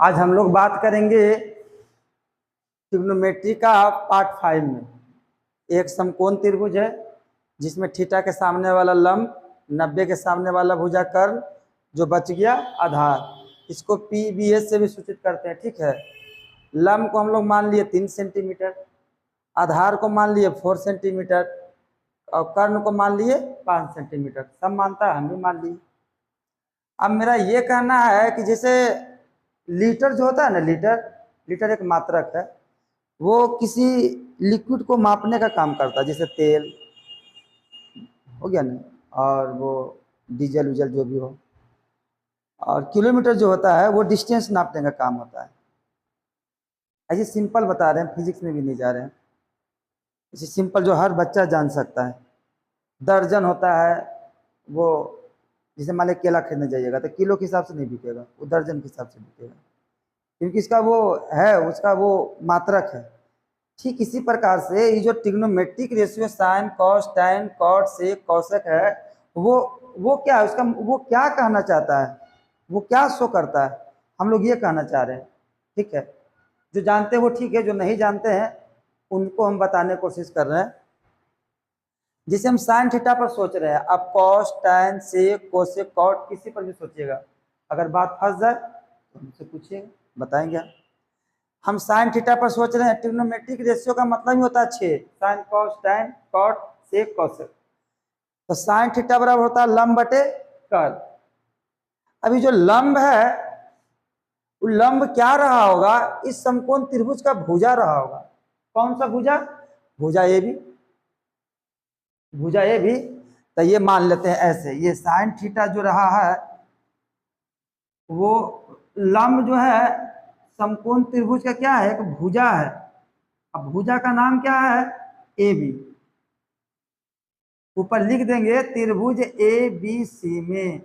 आज हम लोग बात करेंगे ट्रिग्नोमेट्री का पार्ट 5 में। एक समकोण त्रिभुज है जिसमें थीटा के सामने वाला लंब 90 के सामने वाला भुजा कर्ण जो बच गया आधार, इसको PBS से भी सूचित करते हैं। ठीक है, लंब को हम लोग मान लिए 3 सेंटीमीटर, आधार को मान लिए 4 सेंटीमीटर और कर्ण को मान लिए 5 सेंटीमीटर। सब मानता है, हम भी मान लिए। अब मेरा ये कहना है कि जैसे लीटर जो होता है ना, लीटर एक मात्रक है, वो किसी लिक्विड को मापने का काम करता है, जैसे तेल हो गया ना, और वो डीजल उजल जो भी हो। और किलोमीटर जो होता है वो डिस्टेंस नापने का काम होता है। ऐसे सिंपल बता रहे हैं, फिजिक्स में भी नहीं जा रहे हैं। ऐसे सिंपल जो हर बच्चा जान सकता है। दर्जन होता है, वो जैसे मान लीजिए केला खरीदने जाइएगा तो किलो के हिसाब से नहीं बिकेगा, वो दर्जन के हिसाब से बिकेगा, क्योंकि इसका वो है, उसका वो मात्रक है। ठीक इसी प्रकार से ये जो trigonometric ratio sine cos tan cot sec cosec है, वो क्या है, उसका वो क्या कहना चाहता है, वो क्या शो करता है, हम लोग ये कहना चाह रहे हैं। ठीक है, जो जानते हैं वो ठीक है, जो नहीं जानते हैं उनको हम बताने की कोशिश कर रहे हैं। जिसे हम साइन थीटा पर सोच रहे हैं, अब cos tan sec cosec cot किसी पर भी सोचिएगा, अगर बात फंस जाए तो हमसे पूछिएगा, बताएंगे हम साइन थीटा पर सोच रहे हैं। ट्रिग्नोमेट्रिक रेशियो का मतलब ही होता है 6, sine cos tan cot sec cosec. तो साइन थीटा बराबर होता है लंब बटे कर्ल। अभी जो लंब है वो लंब क्या रहा होगा, इस समकोण त्रिभुज का भुजा रहा होगा। कौन सा भुजा? भुजा ए बी, भुजा ए बी। तो ये मान लेते हैं ऐसे, ये साइन थीटा जो रहा है वो लंब जो है समकोण त्रिभुज का क्या है, एक भुजा है। अब भुजा का नाम क्या है? A B. ऊपर लिख देंगे त्रिभुज ABC में,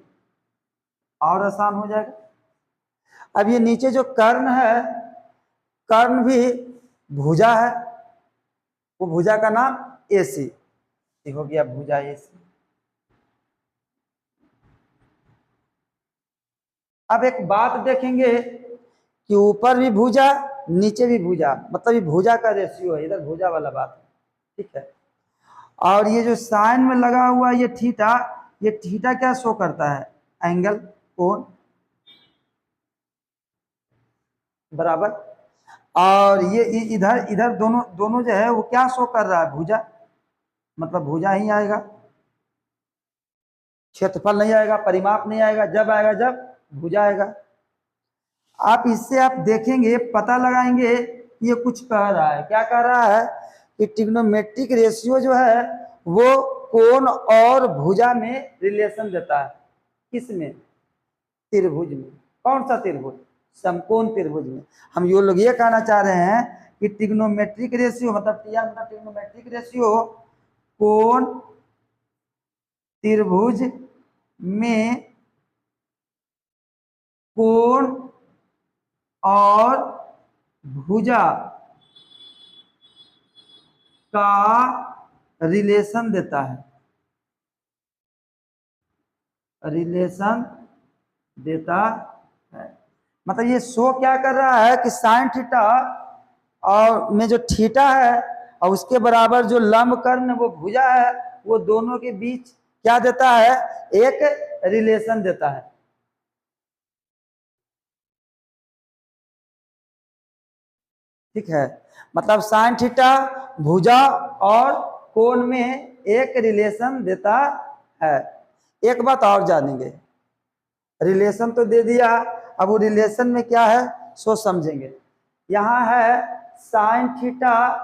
और आसान हो जाएगा। अब ये नीचे जो कर्ण है, कर्ण भी भुजा है, वो भुजा का नाम AC हो गया, भुजा AC। अब एक बात देखेंगे कि ऊपर भी भुजा नीचे भी भुजा, मतलब ये भुजा का रेशियो है, इधर भुजा वाला बात है। ठीक है, और ये जो साइन में लगा हुआ ये थीटा क्या शो करता है? एंगल, कोण, बराबर। और ये इधर इधर दोनों जो है वो क्या शो कर रहा है? भुजा, मतलब भुजा ही आएगा, क्षेत्रफल नहीं आएगा, परिमाप नहीं आएगा, जब आएगा जब भुजा आएगा। आप इससे आप देखेंगे, पता लगाएंगे ये कुछ कह रहा है। क्या कह रहा है कि ट्रिग्नोमेट्रिक रेशियो जो है वो कोण और भुजा में रिलेशन देता है। किस में? त्रिभुज में। कौन सा त्रिभुज? समकोण त्रिभुज में। हम ये लोग ये कहना चाह रहे हैं कि ट्रिग्नोमेट्रिक रेशियो मतलब ट्रिग्नोमेट्रिक रेशियो कोण त्रिभुज में कोण और भुजा का रिलेशन देता है, रिलेशन देता है। मतलब ये शो क्या कर रहा है कि साइन थीटा और में जो थीटा है और उसके बराबर जो लंब कर्ण वो भुजा है, वो दोनों के बीच क्या देता है? एक रिलेशन देता है। ठीक है, मतलब साइन थीटा भुजा और कोण में एक रिलेशन देता है। एक बात और जानेंगे, रिलेशन तो दे दिया, अब वो रिलेशन में क्या है सो समझेंगे। यहाँ है साइन थीटा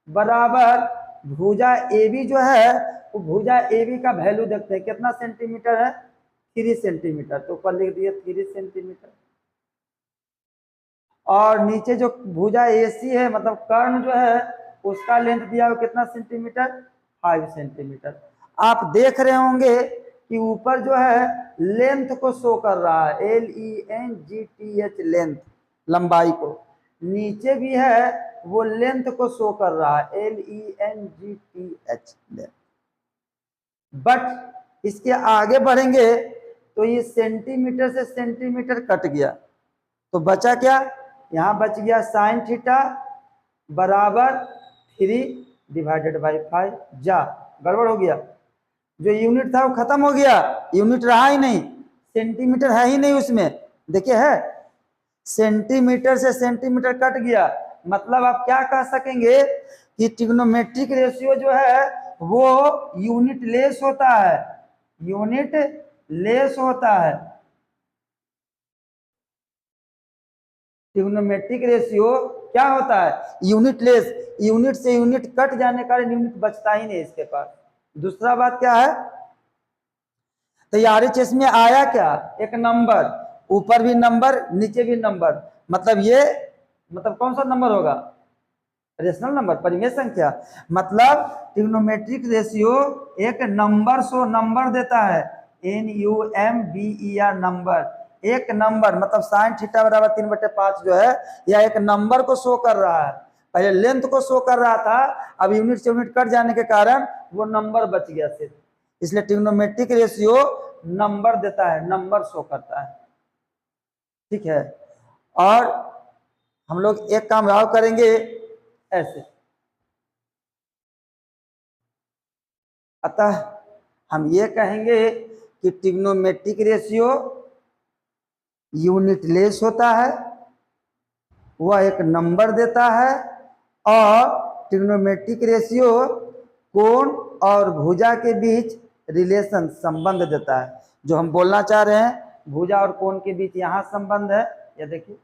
बराबर भुजा AB जो है, वो भुजा AB का वैल्यू देखते हैं, कितना सेंटीमीटर है? 3 सेंटीमीटर। तो ऊपर लिख दिए 3 सेंटीमीटर। और नीचे जो भुजा AC है, मतलब कर्ण जो है, उसका लेंथ दिया हुआ कितना सेंटीमीटर? 5 सेंटीमीटर। आप देख रहे होंगे कि ऊपर जो है लेंथ को शो कर रहा है, LENGTH, लेंथ, लंबाई को। नीचे भी है, वो लेंथ को शो कर रहा है, LENGTH, लेंथ। बट इसके आगे बढ़ेंगे तो ये सेंटीमीटर से सेंटीमीटर कट गया, तो बचा क्या, यहाँ बच गया साइन थीटा बराबर 3/5। जा गड़बड़ हो गया, जो यूनिट था वो खत्म हो गया, यूनिट रहा ही नहीं, सेंटीमीटर है ही नहीं उसमें। देखिए है, सेंटीमीटर से सेंटीमीटर कट गया। मतलब आप क्या कह सकेंगे कि ट्रिग्नोमेट्रिक रेशियो जो है वो यूनिट लेस होता है, यूनिट लेस होता है। ट्रिग्नोमेट्रिक रेशियो क्या होता है, यूनिट लेस, यूनिट से यूनिट कट जाने का यूनिट बचता ही नहीं इसके पास। दूसरा बात क्या है, तैयारी चेस में आया क्या, एक नंबर, ऊपर भी नंबर नीचे भी नंबर, मतलब ये मतलब कौन सा नंबर होगा, रेशनल नंबर, परिमेय संख्या। मतलब ट्रिग्नोमेट्रिक रेशियो एक नंबर सो नंबर देता है, NUMBER नंबर, एक नंबर, मतलब साइन थीटा बराबर 3/5 जो है यह एक नंबर को शो कर रहा है। पहले लेंथ को शो कर रहा था, अब यूनिट से यूनिट कट जाने के कारण वो नंबर बच गया सिर्फ, इसलिए ट्रिग्नोमेट्रिक रेशियो नंबर देता है, नंबर शो करता है। ठीक है, और हम लोग एक काम और करेंगे ऐसे, अतः हम ये कहेंगे कि ट्रिग्नोमेट्रिक रेशियो यूनिट लेस होता है, वह एक नंबर देता है, और ट्रिग्नोमेट्रिक रेशियो कोण और भुजा के बीच रिलेशन संबंध देता है। जो हम बोलना चाह रहे हैं, भुजा और कोण के बीच यहाँ संबंध है, ये देखिए,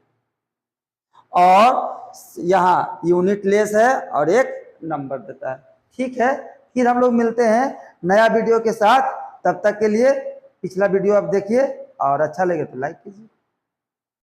और यहाँ यूनिट लेस है और एक नंबर देता है। ठीक है, फिर हम लोग मिलते हैं नया वीडियो के साथ, तब तक के लिए पिछला वीडियो आप देखिए और अच्छा लगे तो लाइक कीजिए।